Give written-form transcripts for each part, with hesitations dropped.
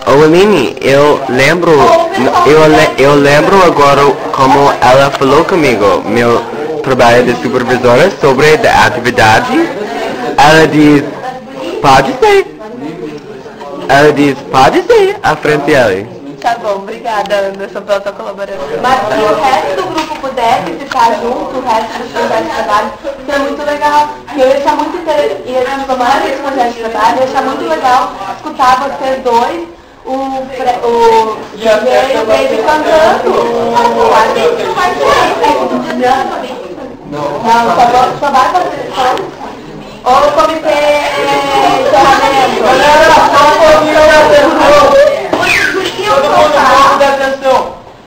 Ô Aline, eu lembro agora como ela falou comigo, meu trabalho de supervisora sobre a atividade. Ela diz, pode ser. Ela diz, pode ser, à frente dela. Tá bom, obrigada, Anderson, pela tua colaboração. Mas se o resto do grupo pudesse ficar junto, o resto dos projetos de trabalho, seria muito legal. E eu ia achar muito interessante, e a gente tomar esse projeto de trabalho, eu ia achar muito legal escutar vocês dois, o DJ e o Baby cantando. A gente não vai ter isso. Não, só vai fazer só. Ou o comitê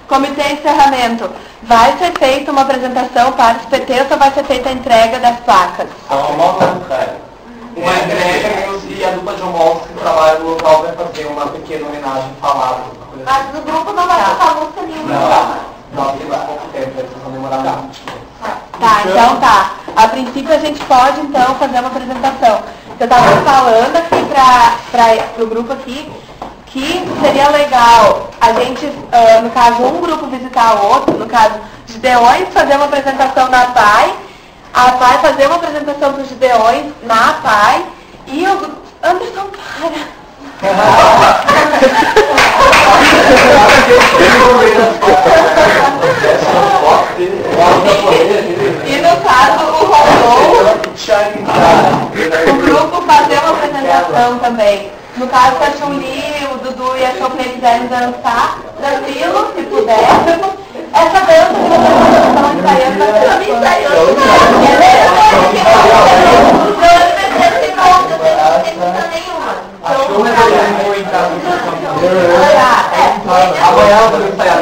Comitê encerramento. Vai ser feita uma apresentação para os PTs ou vai ser feita a entrega das placas? Uma entrega e a dupla de homólogos que trabalha no local vai fazer uma pequena homenagem falada. Mas no grupo não vai tocar música nenhuma. Não, tem mais pouco tempo, eles vão demorar muito. Tá, então tá. A princípio a gente pode então fazer uma apresentação. Eu estava falando aqui para o grupo aqui que seria legal a gente, no caso, um grupo visitar o outro, no caso, Gideões fazer uma apresentação na PAI, a PAI fazer uma apresentação dos Gideões na PAI e o Anderson para. E no caso o grupo fazer uma apresentação também. No caso, se a Chun-Li, o Dudu e a Chopin quiserem dançar, tranquilo, se puder. Essa dança que vocês estão ensaiando, mas eu não ensaiou. Amanhã eu vou ensaiar.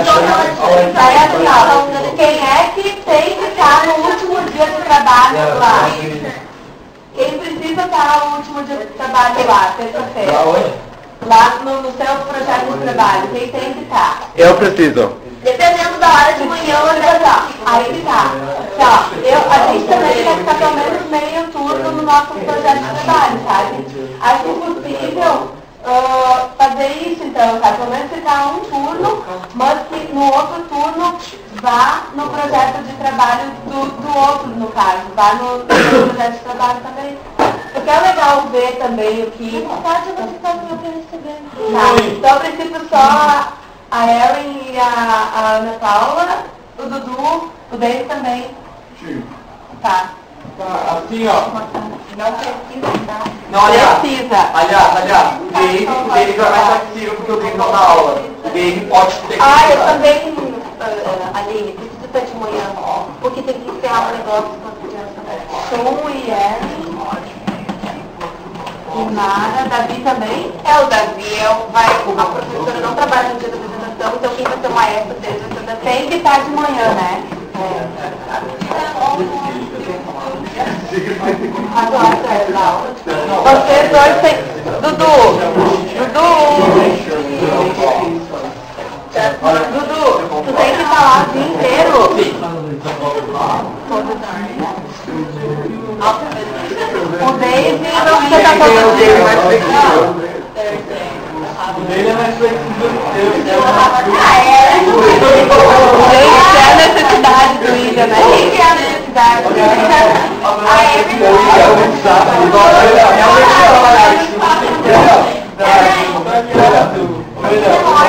Quem é que tem que estar no último dia de trabalho lá? Quem precisa estar no último dia de trabalho lá, terça-feira? Lá no seu projeto de trabalho, quem tem que estar? Eu preciso. Dependendo da hora de manhã ou de tarde. Aí que tá. Então, a gente também vai ficar pelo menos meio turno no nosso projeto de trabalho, sabe? Acho possível fazer isso, então, tá? Pelo menos ficar um turno, mas que no outro turno vá no projeto de trabalho do outro, no caso. Vá no projeto de trabalho também. Porque é legal ver também o que... Pode você fazer o que eu receber. Tá, então, a princípio, só a Ellen e a Ana Paula, o Dudu, o Dave também. Sim. Tá. Tá, assim, ó. Não precisa, tá? Não, aliás, precisa. aliás, o Dave vai mais flexível porque eu tenho que dar aula. O Dave pode ter que... Eu também, Aline, preciso estar de manhã, porque tem que encerrar um negócio com a criança. Chum e Ellen. E Mara, Davi também? O Davi a professora não trabalha no dia da apresentação, então quem vai ser o maestro seja tem que estar de manhã, né? Vocês dois têm... Dudu, tu tem que estar lá o dia inteiro. O Dave não precisa estar todo dia. O dele é mais flexível que o seu. Gente, é a necessidade do William, né? Quem que é a necessidade?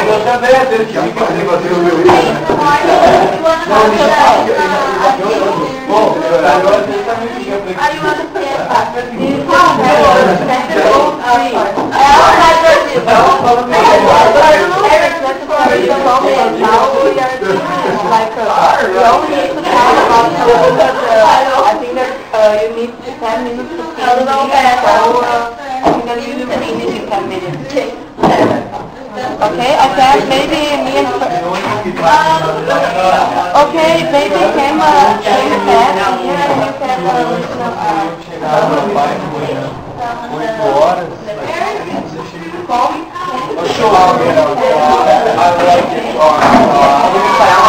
Eu também é dele que fica esse negócio do meu William. Bom, agora você está me ligando I think that you need 10 minutes to finish, so I think that you can finish in 10 minutes. Okay, I said maybe me and... Okay, maybe came back here and you can...